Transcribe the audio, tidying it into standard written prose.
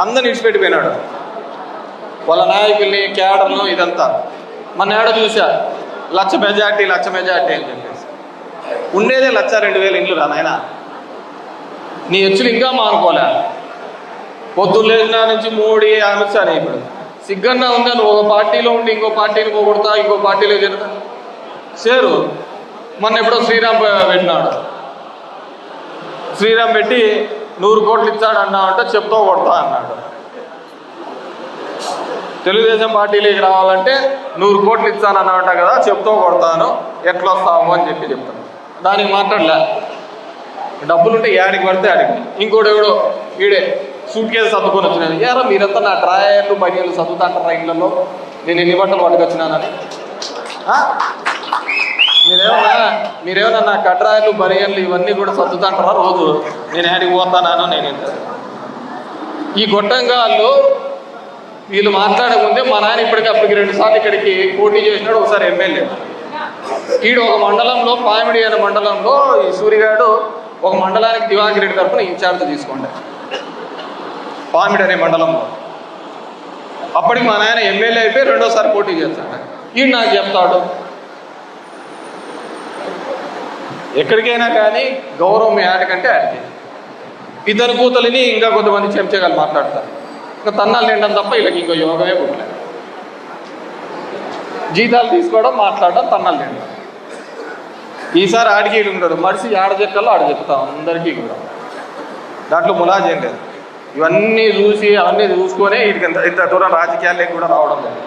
అందరిని విడిచిపెట్టిపోయినాడు, వాళ్ళ నాయకుల్ని, క్యాడర్ను, ఇదంతా. మన ఏడ చూసా లక్ష మెజార్టీ అని చెప్పేసి. ఉండేదే 1,02,000 ఇండ్లు రా నాయన. నీ హెచ్చులు ఇంకా మానుకోలే. పొద్దున్న నుంచి మోడీ, అమిత్ షా. ఇప్పుడు సిగ్గన్నా ఉందా? నువ్వు ఒక పార్టీలో ఉండి ఇంకో పార్టీని పోగొడతా, ఇంకో పార్టీలో చేరుతా. చేరు. మొన్న ఎప్పుడో శ్రీరామ్ పెట్టినాడు. శ్రీరామ్ పెట్టి 100 కోట్లు ఇచ్చాడు అన్నామంటే చెప్తా కొడతా అన్నాడు. తెలుగుదేశం పార్టీలోకి రావాలంటే 100 కోట్లు ఇస్తానన్నమాట కదా, చెప్తూ కొడతాను, ఎట్లా వస్తాము అని చెప్తాను. దానికి మాట్లాడలే. డబ్బులుంటే యాడికి పడితే ఆడికి. ఇంకోటి ఎవడో వీడే సూట్ కేసు సర్దుకొని వచ్చినాను. ఏరా మీరంతా నా డ్రాయర్లు, బనియన్లు సర్దుతాంటారా ఇళ్లలో, నేను ఎన్ని బట్టలు పట్టుకొచ్చినానని? మీరేమన్నా నా కడ్రాయర్లు, బనియన్లు ఇవన్నీ కూడా సర్దుతాంటారా రోజు? నేను యాడికి పోతానానో నేను. ఈ గొట్టంగాళ్ళు వీళ్ళు మాట్లాడే ముందే మా నాయన ఇప్పటికప్పటికి 2 సార్లు ఇక్కడికి పోటీ చేసినాడు, ఒకసారి ఎమ్మెల్యే. ఈడు ఒక మండలంలో, పామిడి అనే మండలంలో ఈ సూరిగాడు ఒక మండలానికి దివాకర్ రెడ్డి తరఫున ఇన్ఛార్జ్ తీసుకోండి, పామిడి అనే మండలంలో. అప్పటికి మా నాయన ఎమ్మెల్యే అయిపోయి 2వ సారి పోటీ చేస్తాడు. ఈడు నాకు చెప్తాడు, ఎక్కడికైనా కానీ గౌరవం యాడికంటే ఆడికి. ఇతని కూతలిని ఇంకా కొంతమంది చెంచగాలు మాట్లాడతారు. ఇంకా తన్నాలు తినడం తప్ప వీళ్ళకి ఇంకో యోగమే పుట్టలేదు. జీతాలు తీసుకోవడం, మాట్లాడడం, తన్నాలు తినడం. ఈసారి ఆడికి ఉంటాడు. మనిషి ఆడ చెక్కల్లో ఆడ చెప్తాం అందరికీ కూడా. దాంట్లో ములాజేం లేదు. ఇవన్నీ చూసి అవన్నీ చూసుకొనే వీటికి ఇంత దూరం రాజకీయాల్లోకి కూడా రావడం లేదు.